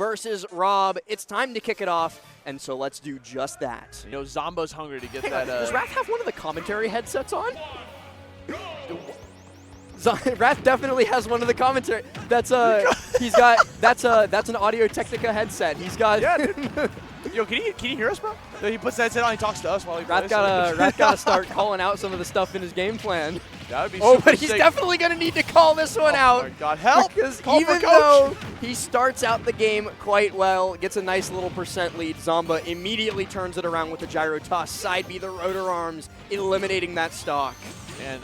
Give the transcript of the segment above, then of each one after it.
versus Rob. It's time to kick it off, and so let's do just that. You know, Zomba's hungry to get Hang that. on, does Wrath have one of the commentary headsets on? Wrath definitely has one of the commentary. That's he's got that's an Audio Technica headset. He's got. Yeah. Yo, can he hear us, bro? No, he puts that headset on. He talks to us while he plays. Wrath gotta start calling out some of the stuff in his game plan. That would be Oh, super but he's sick. definitely gonna need to call this one out. Oh my God, help! Because Call even for though coach. he starts out the game quite well, gets a nice little percent lead, Zomba immediately turns it around with the gyro toss, side B the rotor arms, eliminating that stock. And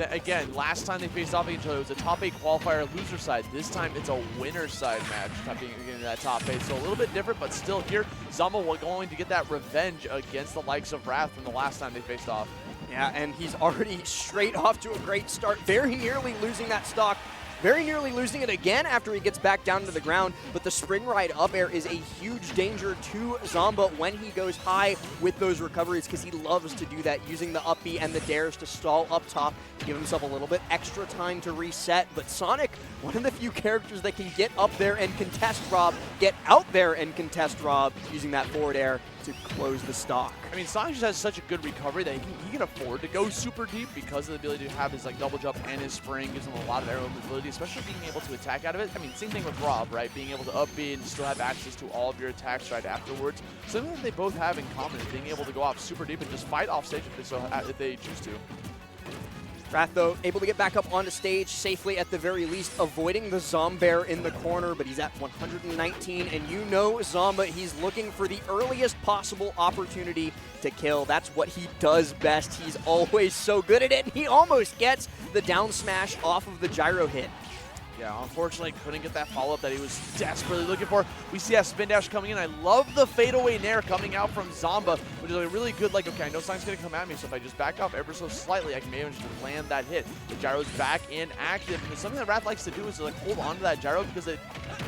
again, last time they faced off each other, it was a top 8 qualifier loser side. This time it's a winner side match, getting that top 8. So a little bit different, but still here, Zomba going to get that revenge against the likes of Wrath from the last time they faced off. Yeah, and he's already straight off to a great start, very nearly losing that stock. Very nearly losing it again after he gets back down to the ground, but the spring ride up air is a huge danger to Zomba when he goes high with those recoveries, because he loves to do that, using the up B and the dares to stall up top to give himself a little bit extra time to reset. But Sonic, one of the few characters that can get up there and contest Rob, get out there and contest Rob, using that forward air to close the stock. I mean, Sonic just has such a good recovery that he can afford to go super deep because of the ability to have his double jump and his spring gives him a lot of aerial mobility, especially being able to attack out of it. I mean, same thing with Rob, right? Being able to up B and still have access to all of your attacks right afterwards. Something that they both have in common is being able to go off super deep and just fight off stage if they choose to. Wrath, though, able to get back up onto stage safely at the very least, avoiding the Zombear in the corner, but he's at 119, and you know Zomba, he's looking for the earliest possible opportunity to kill. That's what he does best. He's always so good at it, and he almost gets the down smash off of the gyro hit. Yeah, unfortunately couldn't get that follow-up that he was desperately looking for. We see that spin dash coming in. I love the fadeaway nair coming out from Zomba, which is a really good, okay, I know Sonic's going to come at me, so if I just back off ever so slightly, I can manage to land that hit. The gyro's back in active, and something that Wrath likes to do is to hold on to that gyro because it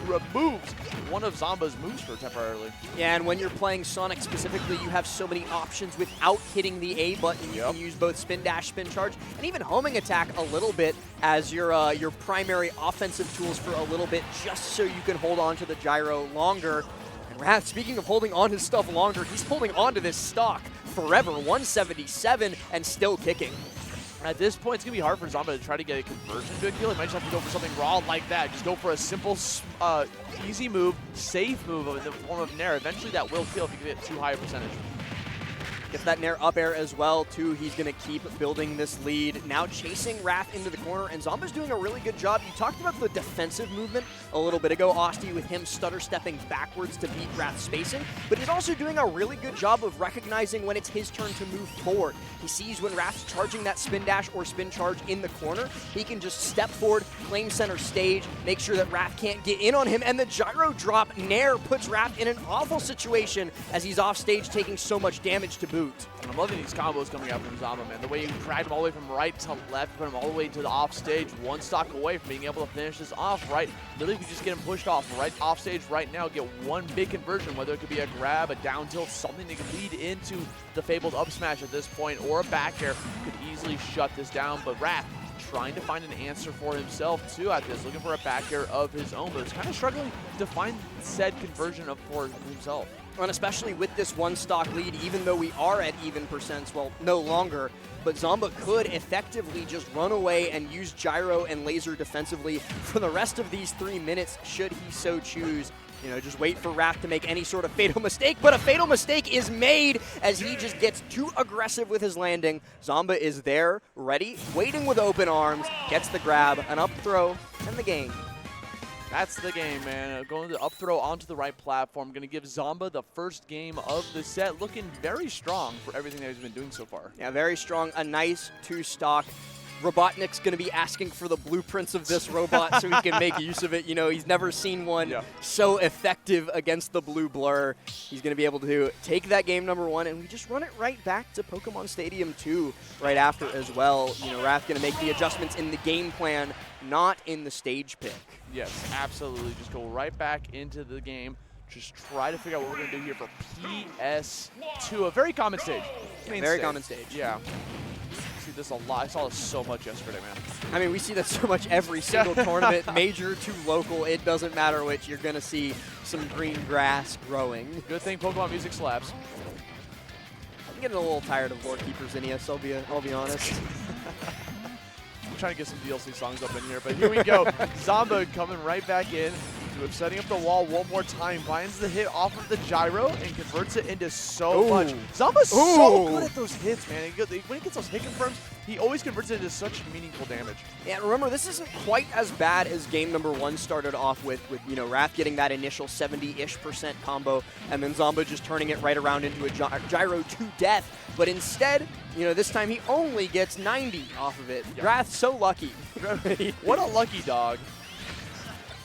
removes one of Zomba's moves for temporarily. Yeah, and when you're playing Sonic specifically, you have so many options without hitting the A button. You can use both spin dash, spin charge, and even homing attack a little bit as your primary offensive tools for a little bit, just so you can hold on to the gyro longer. And Wrath, speaking of holding on to stuff longer, he's holding on to this stock forever, 177 and still kicking. At this point, it's going to be hard for Zomba to try to get a conversion to a kill. He might just have to go for something raw like that. Just go for a simple, easy move, safe move in the form of Nair. Eventually, that will kill if you can get too high a percentage. Gets that Nair up air as well, too. He's going to keep building this lead. Now chasing Wrath into the corner, and Zomba's doing a really good job. You talked about the defensive movement a little bit ago, Osti, with him stutter stepping backwards to beat Wrath's spacing, but he's also doing a really good job of recognizing when it's his turn to move forward. He sees when Wrath's charging that spin dash or spin charge in the corner, he can just step forward, claim center stage, make sure that Wrath can't get in on him, and the gyro drop Nair puts Wrath in an awful situation as he's off stage taking so much damage to boot. And I'm loving these combos coming out from Zomba, man. The way you dragged him all the way from right to left, put him all the way to the off stage, one stock away from being able to finish this off right. Literally, if you just get him pushed off stage right now, get one big conversion, whether it could be a grab, a down tilt, something that could lead into the fabled up smash at this point, or a back air, could easily shut this down. But Wrath trying to find an answer for himself too at this, looking for a back air of his own, but it's kind of struggling to find said conversion for himself. And especially with this one stock lead, even though we are at even percents, well, no longer, but Zomba could effectively just run away and use gyro and laser defensively for the rest of these 3 minutes, should he so choose. You know, just wait for Wrath to make any sort of fatal mistake, but a fatal mistake is made as he just gets too aggressive with his landing. Zomba is there, ready, waiting with open arms, gets the grab, an up throw, and the game. That's the game, man. Going to up throw onto the right platform. Going to give Zomba the first game of the set. Looking very strong for everything that he's been doing so far. Yeah, very strong. A nice 2-stock. Robotnik's going to be asking for the blueprints of this robot so he can make use of it. You know, he's never seen one so effective against the blue blur. He's going to be able to take that game number 1, and we just run it right back to Pokemon Stadium 2 right after as well. You know, Wrath going to make the adjustments in the game plan, not in the stage pick. Yes, absolutely. Just go right back into the game. Just try to figure out what we're going to do here for PS2. A very common stage. Very common stage. Yeah. see this a lot. I saw this so much yesterday, man. I mean, we see that so much every single tournament, major to local. It doesn't matter which. You're going to see some green grass growing. Good thing Pokemon music slaps. I'm getting a little tired of Lore Keepers NES, I'll be honest. I'm trying to get some DLC songs up in here, but here we go. Zomba coming right back in. Setting up the wall one more time, finds the hit off of the gyro and converts it into so much. Zomba's so good at those hits, man. When he gets those hit confirms, he always converts it into such meaningful damage. Yeah, remember, this isn't quite as bad as game number 1 started off with you know, Wrath getting that initial 70-ish% combo, and then Zomba just turning it right around into a gyro to death. But instead, you know, this time he only gets 90 off of it. Yep. Wrath so lucky. What a lucky dog.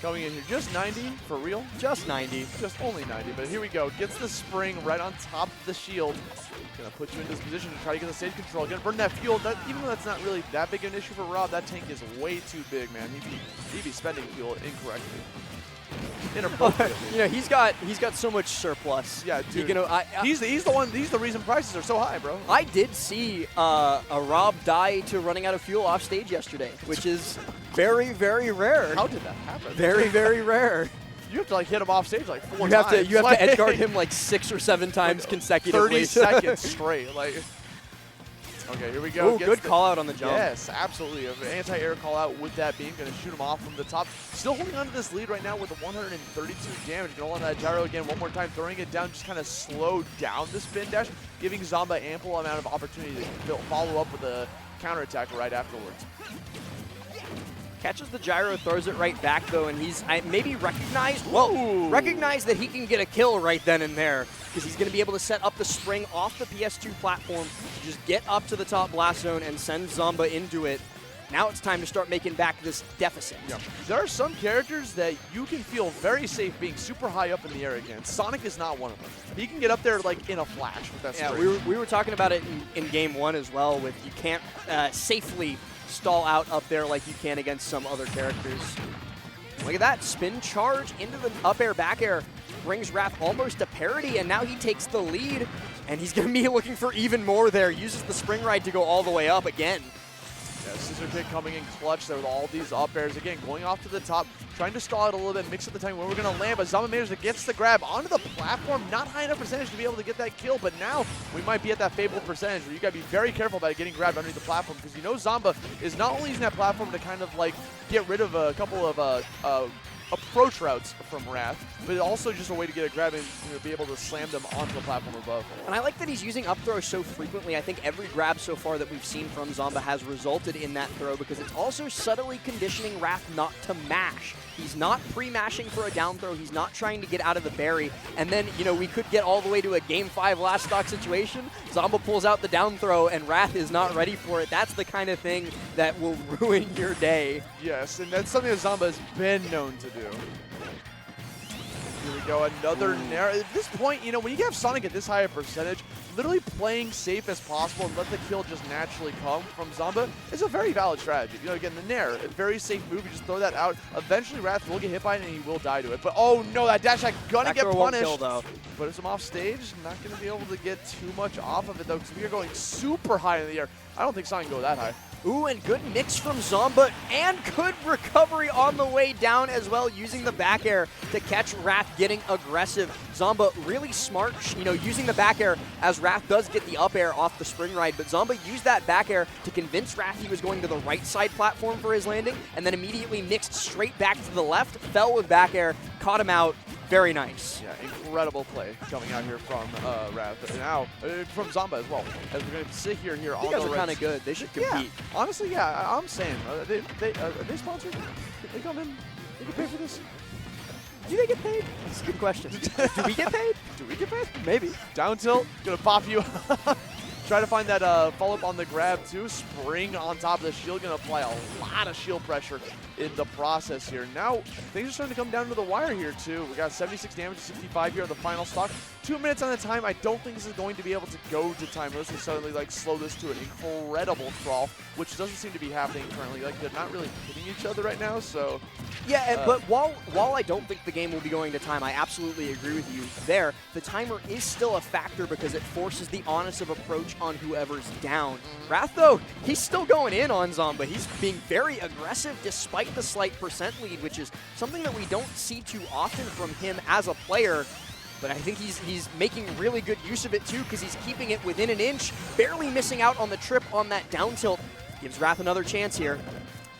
Coming in here, just 90 for real? Just 90. Just only 90, but here we go. Gets the spring right on top of the shield. Gonna put you in this position to try to get the stage control. Gonna burn that fuel. Even though that's not really that big an issue for Rob, that tank is way too big, man. He'd be spending fuel incorrectly. Inappropriately. You know, he's got so much surplus. Yeah, dude. He's the reason prices are so high, bro. I did see a Rob die to running out of fuel off stage yesterday, which is very, very rare. How did that happen? Very, very rare. You have to like hit him off stage like 4 times. You have to edge guard him like 6 or 7 times like consecutively. 30 seconds straight. Like. Okay, here we go. Oh, good call out on the jump. Yes, absolutely. An anti-air call out with that beam. Going to shoot him off from the top. Still holding on to this lead right now with 132 damage. Going to land that gyro again one more time. Throwing it down, just kind of slow down the spin dash, giving Zomba ample amount of opportunity to follow up with a counterattack right afterwards. Catches the gyro, throws it right back though, and he's maybe recognized that he can get a kill right then and there, because he's going to be able to set up the spring off the PS2 platform to just get up to the top blast zone and send Zomba into it. Now it's time to start making back this deficit. Yeah. There are some characters that you can feel very safe being super high up in the air against. Sonic is not one of them. He can get up there like in a flash with that spring. Yeah, we were talking about it in game 1 as well, with you can't safely stall out up there like you can against some other characters. Look at that, spin charge into the up air, back air, brings Wrath almost to parity, and now he takes the lead, and he's going to be looking for even more there. Uses the spring ride to go all the way up again. Yeah, scissor kick coming in clutch there with all these up airs. Again, going off to the top, trying to stall out a little bit, mix up the time where we're going to land, but Zomba manages to get the grab onto the platform. Not high enough percentage to be able to get that kill, but now we might be at that fabled percentage where you got to be very careful about getting grabbed underneath the platform, because you know Zomba is not only using that platform to kind of like get rid of a couple of approach routes from Wrath, but also just a way to get a grab and be able to slam them onto the platform above. And I like that he's using up throw so frequently. I think every grab so far that we've seen from Zomba has resulted in that throw, because it's also subtly conditioning Wrath not to mash. He's not pre-mashing for a down throw. He's not trying to get out of the berry. And then, you know, we could get all the way to a Game 5 last stock situation. Zomba pulls out the down throw, and Wrath is not ready for it. That's the kind of thing that will ruin your day. Yes, and that's something that Zomba has been known to do. Here we go, another Nair. At this point, you know, when you have Sonic at this high a percentage, literally playing safe as possible and let the kill just naturally come from Zomba is a very valid strategy. You know, again, the Nair, a very safe move. You just throw that out. Eventually, Wrath will get hit by it and he will die to it. But oh no, that dash attack gonna get punished. Kill, though. Puts him off stage. Not gonna be able to get too much off of it though, because we are going super high in the air. I don't think Sonic can go that high. Ooh, and good mix from Zomba, and good recovery on the way down as well, using the back air to catch Wrath getting aggressive. Zomba really smart, you know, using the back air as Wrath does get the up air off the spring ride, but Zomba used that back air to convince Wrath he was going to the right side platform for his landing, and then immediately mixed straight back to the left, fell with back air, caught him out. Very nice. Yeah, incredible play coming out here from Wrath. Now, from Zomba as well. As we're going to sit here on the You guys are kind of good. They should compete. Yeah, honestly, yeah, I'm saying. Are they sponsored? They come in? They get paid for this? Do they get paid? That's a good question. Do we get paid? Do we get paid? Maybe. Down tilt, going to pop you. Try to find that follow-up on the grab, too. Spring on top of the shield. Going to apply a lot of shield pressure in the process here. Now, things are starting to come down to the wire here, too. We got 76 damage, 65 here on the final stock. 2 minutes on the time. I don't think this is going to be able to go to time. Unless we suddenly, like, slow this to an incredible crawl, which doesn't seem to be happening currently. Like, they're not really hitting each other right now, so... Yeah, but while I don't think the game will be going to time, I absolutely agree with you there. The timer is still a factor because it forces the onus of approach on whoever's down. Wrath, though, he's still going in on Zomba. He's being very aggressive despite the slight percent lead, which is something that we don't see too often from him as a player. But I think he's making really good use of it, too, because he's keeping it within an inch, barely missing out on the trip on that down tilt. Gives Wrath another chance here.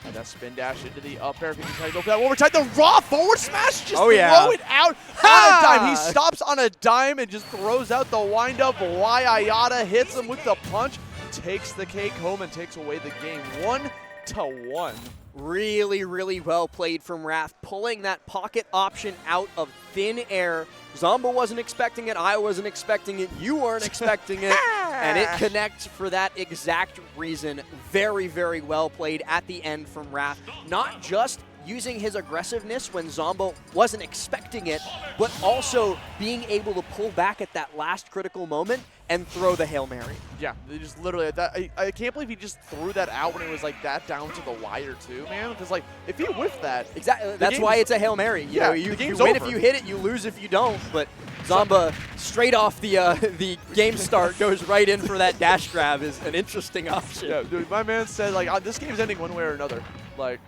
And that spin dash into the up air. If he can try to go for that one more time, the raw forward smash, just throw it out on a dime. He stops on a dime and just throws out the windup. Ayada hits him with the punch, takes the cake home and takes away the game 1-1. Really, really well played from Wrath, pulling that pocket option out of thin air. Zomba wasn't expecting it, I wasn't expecting it, you weren't expecting it, and it connects for that exact reason. Very, very well played at the end from Wrath. Not just using his aggressiveness when Zomba wasn't expecting it, but also being able to pull back at that last critical moment and throw the Hail Mary. Yeah, they just literally, I can't believe he just threw that out when it was like that down to the wire too, man. Because like, if he whiffed that. Exactly, that's why it's a Hail Mary. You know, you win if you hit it, you lose if you don't. But Zomba, straight off the game start, goes right in for that dash grab is an interesting option. Yeah, dude, my man said like, this game's ending one way or another. Like,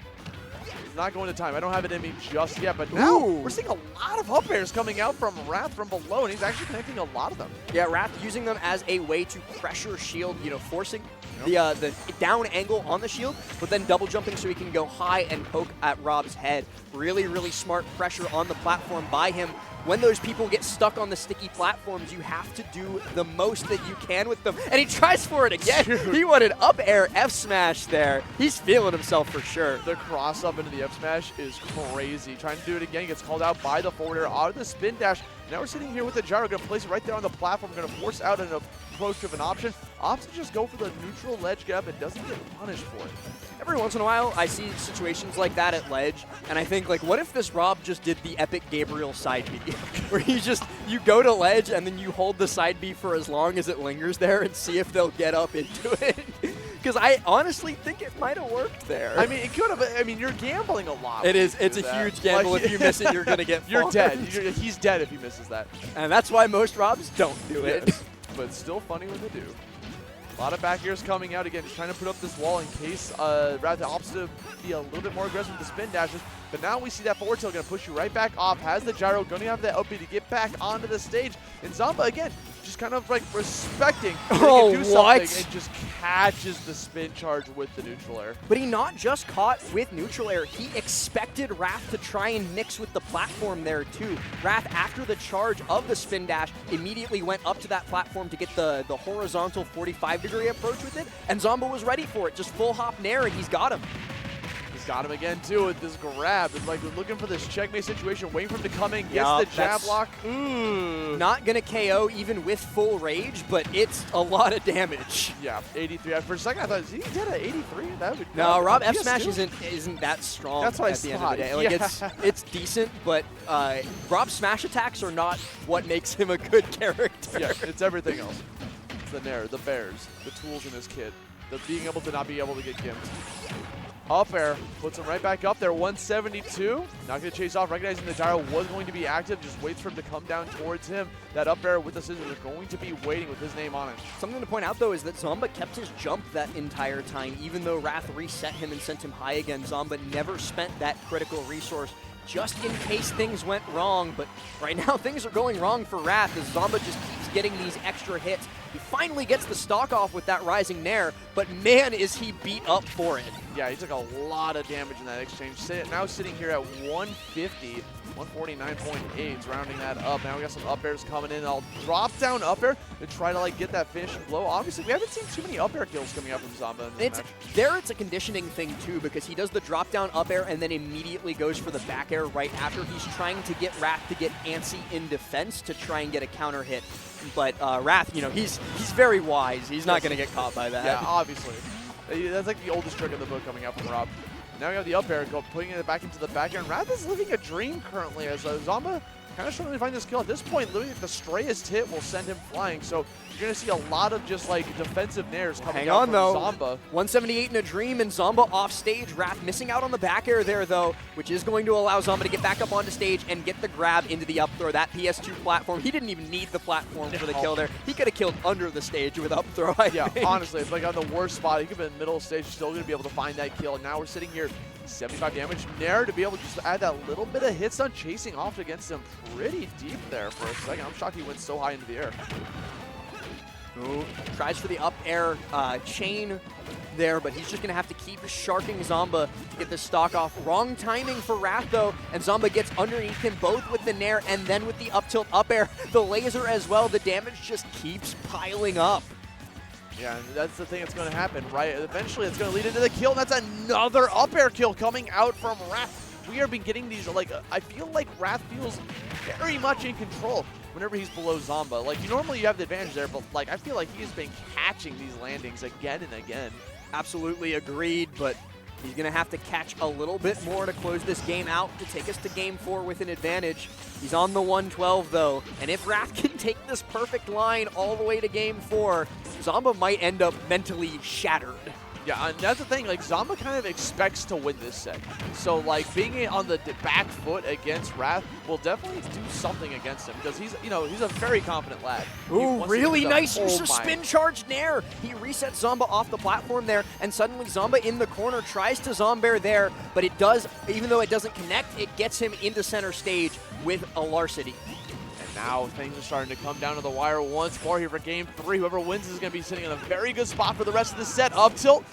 not going to time. I don't have it in me just yet, but now we're seeing a lot of up airs coming out from Wrath from below, and he's actually connecting a lot of them. Yeah, Wrath using them as a way to pressure shield, you know, forcing the down angle on the shield, but then double jumping so he can go high and poke at Rob's head. Really, really smart pressure on the platform by him. When those people get stuck on the sticky platforms, you have to do the most that you can with them. And he tries for it again. He wanted up air F smash there. He's feeling himself for sure. The cross up into the F smash is crazy. Trying to do it again, he gets called out by the forward air out of the spin dash. Now we're sitting here with the gyro, going to place it right there on the platform, going to force out an approach of an option. Opts to just go for the neutral ledge grab and doesn't get punished for it. Every once in a while, I see situations like that at ledge, and I think, like, what if this Rob just did the epic Gabriel side B, where you go to ledge and then you hold the side B for as long as it lingers there and see if they'll get up into it. Because I honestly think it might have worked there. I mean, it could have. I mean, you're gambling a lot. It is. It's a huge gamble. Like, if you miss it, you're going to get You're dead. He's dead if he misses that. And that's why most Robs don't do it. But it's still funny when they do. A lot of back airs coming out again, just trying to put up this wall in case Wrath opts to be a little bit more aggressive with the spin dashes. But now we see that forward tilt going to push you right back off. Has the gyro, going to have that LP to get back onto the stage. And Zomba, again, just kind of like respecting. Oh, do what? And just catches the spin charge with the neutral air. But he not just caught with neutral air, he expected Wrath to try and mix with the platform there too. Wrath, after the charge of the spin dash, immediately went up to that platform to get the horizontal 45-degree approach with it, and Zomba was ready for it. Just full hop nair, and he's got him. He's got him again too with this grab. It's like looking for this checkmate situation, waiting for him to come in, gets the jab lock. Ooh. Not gonna KO even with full rage, but it's a lot of damage. Yeah, 83. For a second I thought, is he dead at 83? That would no, Rob F Smash isn't that strong. That's what at the end of the day. Like it's decent, but Rob's smash attacks are not what makes him a good character. Yeah, it's everything else. It's the nair, the bears, the tools in his kit, the being able to not be able to get gimped. Up air, puts him right back up there, 172. Not going to chase off, recognizing the gyro was going to be active, just waits for him to come down towards him. That up air with the scissors is going to be waiting with his name on it. Something to point out, though, is that Zomba kept his jump that entire time. Even though Wrath reset him and sent him high again, Zomba never spent that critical resource just in case things went wrong. But right now, things are going wrong for Wrath as Zomba just keeps getting these extra hits. He finally gets the stock off with that rising nair, but man, is he beat up for it. Yeah, he took a lot of damage in that exchange. Now sitting here at 150, 149.8, rounding that up. Now we got some up airs coming in. I'll drop down up air and try to like get that finishing blow. Obviously, we haven't seen too many up air kills coming out from Zomba in this match. It's a conditioning thing too, because he does the drop down up air and then immediately goes for the back air right after. He's trying to get Wrath to get antsy in defense to try and get a counter hit. But Wrath, you know, he's very wise. He's not going to get caught by that. Yeah, obviously. That's like the oldest trick in the book coming out from Rob. Now we have the up air, putting it back into the back air. And Wrath is living a dream currently as Zomba kind of struggling to find this kill. At this point, literally, the strayest hit will send him flying. So you're going to see a lot of just like defensive nairs coming out from Zomba. 178 in a dream, and Zomba off stage. Wrath missing out on the back air there, though, which is going to allow Zomba to get back up onto stage and get the grab into the up throw. That PS2 platform, he didn't even need the platform for the kill there. He could have killed under the stage with up throw, I think. Honestly, it's like on the worst spot. He could have been in the middle of the stage, still going to be able to find that kill. And now we're sitting here, 75 damage. Nair to be able to just add that little bit of hit stun, chasing off against him pretty deep there for a second. I'm shocked he went so high into the air. Ooh, tries for the up air chain there, but he's just going to have to keep sharking Zomba to get this stock off. Wrong timing for Wrath, though, and Zomba gets underneath him both with the Nair and then with the up tilt up air. The laser as well. The damage just keeps piling up. Yeah, and that's the thing that's going to happen, right? Eventually, it's going to lead into the kill. That's another up air kill coming out from Wrath. We have been getting these, like, I feel like Wrath feels very much in control whenever he's below Zomba. Like, normally you have the advantage there, but, like, I feel like he's been catching these landings again and again. Absolutely agreed, but he's going to have to catch a little bit more to close this game out to take us to game 4 with an advantage. He's on the 112, though, and if Wrath can take this perfect line all the way to game 4, Zomba might end up mentally shattered. Yeah, and that's the thing, like, Zomba kind of expects to win this set. So, like, being on the back foot against Wrath will definitely do something against him, because he's, he's a very confident lad. Ooh, really nice use of spin charge Nair. He resets Zomba off the platform there, and suddenly Zomba in the corner tries to Zombair there, but it does, even though it doesn't connect, it gets him into center stage with a Larceny. Now things are starting to come down to the wire once more here for game 3. Whoever wins is going to be sitting in a very good spot for the rest of the set. Up tilt.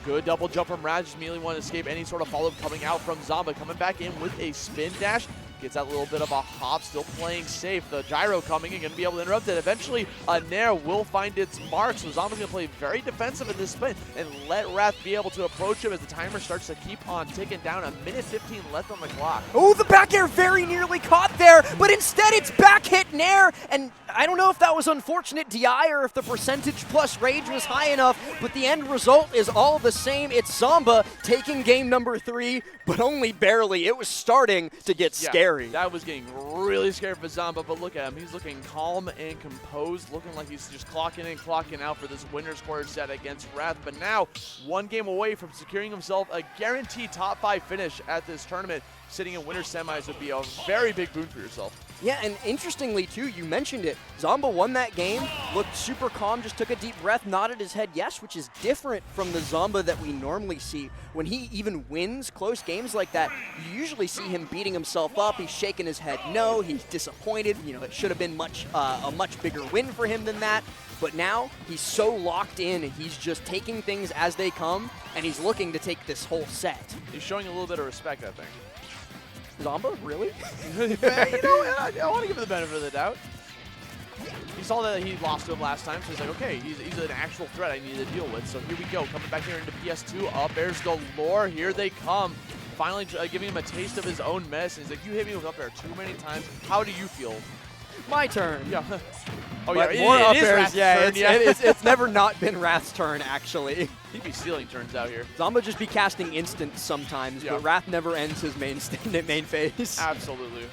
Good double jump from Raj. Just immediately want to escape any sort of follow-up coming out from Zomba. Coming back in with a spin dash. Gets that little bit of a hop, still playing safe. The gyro coming and going to be able to interrupt it. Eventually, a Nair will find its mark. So Zomba's going to play very defensive in this spin and let Wrath be able to approach him as the timer starts to keep on ticking down. 1:15 left on the clock. Oh, the back air very nearly caught there, but instead it's back hit Nair. And I don't know if that was unfortunate DI or if the percentage plus rage was high enough, but the end result is all the same. It's Zomba taking game number 3, but only barely. It was starting to get scary. That was getting really scary for Zomba, but look at him. He's looking calm and composed, looking like he's just clocking in, clocking out for this winner's quarter set against Wrath. But now, one game away from securing himself a guaranteed top 5 finish at this tournament. Sitting in winner's semis would be a very big boon for yourself. Yeah, and interestingly, too, you mentioned it. Zomba won that game, looked super calm, just took a deep breath, nodded his head yes, which is different from the Zomba that we normally see. When he even wins close games like that, you usually see him beating himself up. He's shaking his head no, he's disappointed. It should have been a much bigger win for him than that. But now, he's so locked in, he's just taking things as they come, and he's looking to take this whole set. He's showing a little bit of respect, I think. Zomba, really? I want to give him the benefit of the doubt. He saw that he lost to him last time, so he's like, okay, he's an actual threat I need to deal with. So here we go, coming back here into PS2, up airs galore, here they come. Finally giving him a taste of his own medicine. He's like, you hit me with up air too many times. How do you feel? My turn. Yeah. Oh, yeah, more up airs. Yeah, it's never not been Wrath's turn, actually. He'd be stealing turns out here. Zomba just be casting instants sometimes, but Wrath never ends his main phase. Absolutely.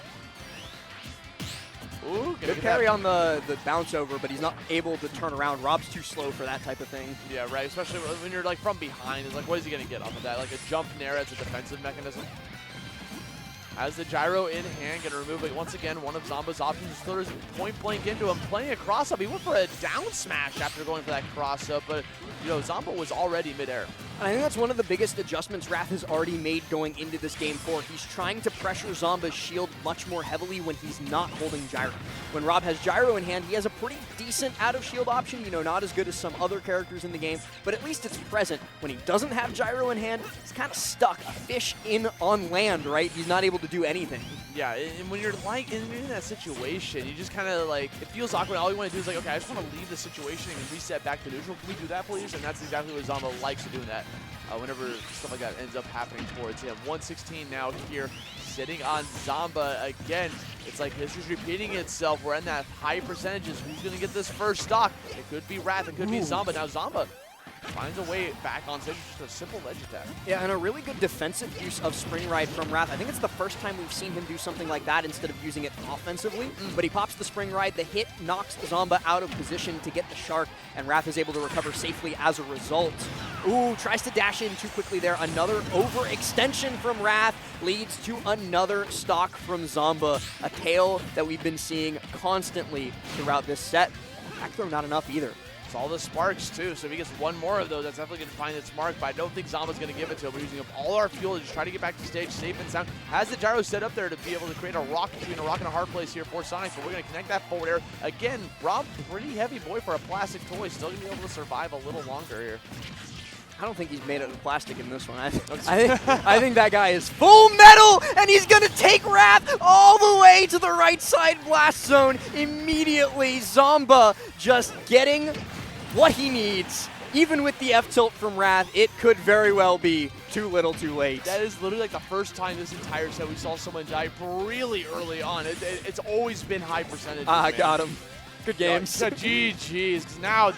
Ooh, good carry on the bounce over, but he's not able to turn around. Rob's too slow for that type of thing. Yeah, right, especially when you're like from behind. It's like, what is he going to get off of that? Like a jump Nair as a defensive mechanism? Has the gyro in hand, going to remove it once again. One of Zomba's options is throws point blank into him, playing a cross up. He went for a down smash after going for that cross up, but Zomba was already midair. And I think that's one of the biggest adjustments Wrath has already made going into this game 4. He's trying to pressure Zomba's shield much more heavily when he's not holding gyro. When Rob has gyro in hand, he has a pretty decent out of shield option, not as good as some other characters in the game, but at least it's present. When he doesn't have gyro in hand, he's kind of stuck, a fish on land, right? He's not able to do anything. Yeah, and when you're like in that situation, you just kind of like, it feels awkward. All you want to do is like, okay, I just want to leave the situation and reset back to neutral. Can we do that, please? And that's exactly what Zomba likes to do that. Whenever stuff like that ends up happening towards him. 116 now here, sitting on Zomba again. It's like history's repeating itself. We're in that high percentages. Who's going to get this first stock? It could be Wrath, it could be Zomba. Now Zomba finds a way back on stage, just a simple ledge attack. Yeah, and a really good defensive use of Spring Ride from Wrath. I think it's the first time we've seen him do something like that instead of using it offensively. But he pops the Spring Ride. The hit knocks Zomba out of position to get the Shark, and Wrath is able to recover safely as a result. Ooh, tries to dash in too quickly there. Another overextension from Wrath leads to another stock from Zomba, a tale that we've been seeing constantly throughout this set. Back throw not enough either. It's all the sparks, too, so if he gets one more of those, that's definitely going to find its mark, but I don't think Zomba's going to give it to him. We're using up all our fuel to just try to get back to stage safe and sound. Has the gyro set up there to be able to create a rock between a rock and a hard place here for Sonic, but we're going to connect that forward air. Again, Rob, pretty heavy boy for a plastic toy, still going to be able to survive a little longer here. I don't think he's made out of plastic in this one. I think that guy is full metal, and he's going to take Wrath all the way to the right side blast zone immediately. Zomba just getting what he needs. Even with the F-tilt from Wrath, it could very well be too little too late. That is literally like the first time this entire set we saw someone die really early on. It's always been high percentage. I got him. Good games. GG's. Because now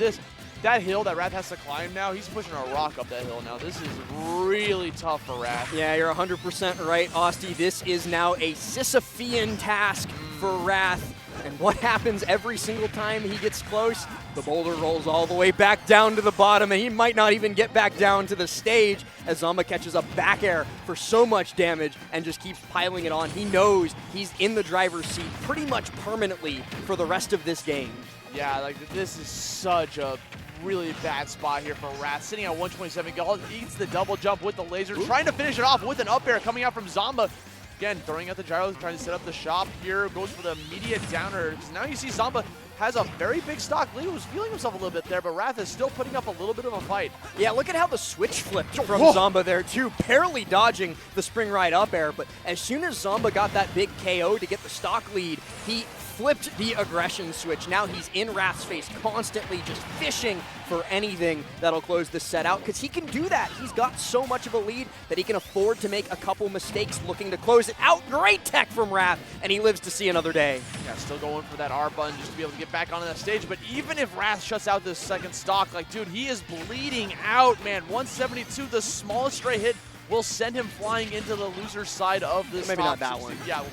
that hill that Wrath has to climb now, he's pushing a rock up that hill now. This is really tough for Wrath. Yeah, you're 100% right, Austie. This is now a Sisyphean task for Wrath. And what happens every single time he gets close? The boulder rolls all the way back down to the bottom, and he might not even get back down to the stage as Zomba catches a back air for so much damage and just keeps piling it on. He knows he's in the driver's seat pretty much permanently for the rest of this game. Yeah, like this is such a really bad spot here for Wrath. Sitting at 127, Gall eats the double jump with the laser, trying to finish it off with an up air coming out from Zomba. Again, throwing out the gyro, trying to set up the shop here, goes for the immediate downer. Because now you see Zomba has a very big stock lead, was feeling himself a little bit there, but Wrath is still putting up a little bit of a fight. Yeah, look at how the switch flipped from Zomba there too, barely dodging the Spring Ride up air, but as soon as Zomba got that big KO to get the stock lead, he flipped the aggression switch. Now he's in Wrath's face, constantly just fishing for anything that'll close this set out, because he can do that. He's got so much of a lead that he can afford to make a couple mistakes looking to close it out. Great tech from Wrath, and he lives to see another day. Yeah, still going for that R button just to be able to get back onto that stage, but even if Wrath shuts out this second stock, like, dude, he is bleeding out, man. 172, the smallest stray hit, will send him flying into the loser side of this. Maybe not that one. Yeah.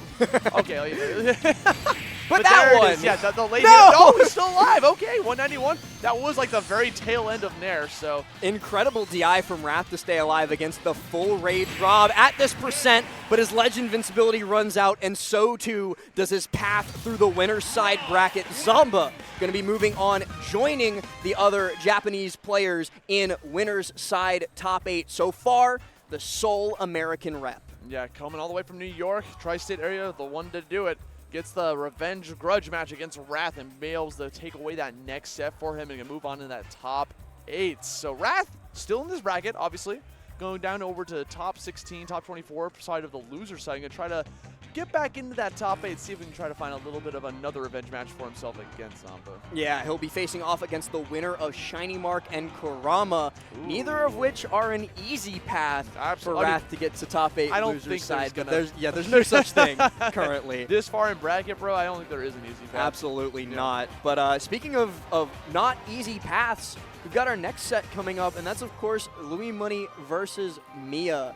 Okay. But that one. Yeah, the late no! hit. Oh, he's still alive. Okay, 191. That was like the very tail end of Nair, so. Incredible DI from Wrath to stay alive against the full Rage Rob at this percent, but his ledge invincibility runs out, and so too does his path through the winner's side bracket. Zomba going to be moving on, joining the other Japanese players in winner's side top 8. So far, the sole American rep. Yeah, coming all the way from New York, tri-state area, the one to do it. Gets the revenge grudge match against Wrath and be able to take away that next set for him and can move on to that top 8. So Wrath still in this bracket, obviously. Going down over to the top 16, top 24 side of the loser side. Going to try to get back into that top 8, see if we can try to find a little bit of another revenge match for himself against Zomba. Yeah, he'll be facing off against the winner of Shiny Mark and Kurama, neither of which are an easy path for Wrath to get to top 8 loser side. But there's no such thing currently. This far in bracket, bro, I don't think there is an easy path. Absolutely not. But speaking of not easy paths, we've got our next set coming up, and that's, of course, Louis Money versus Mia.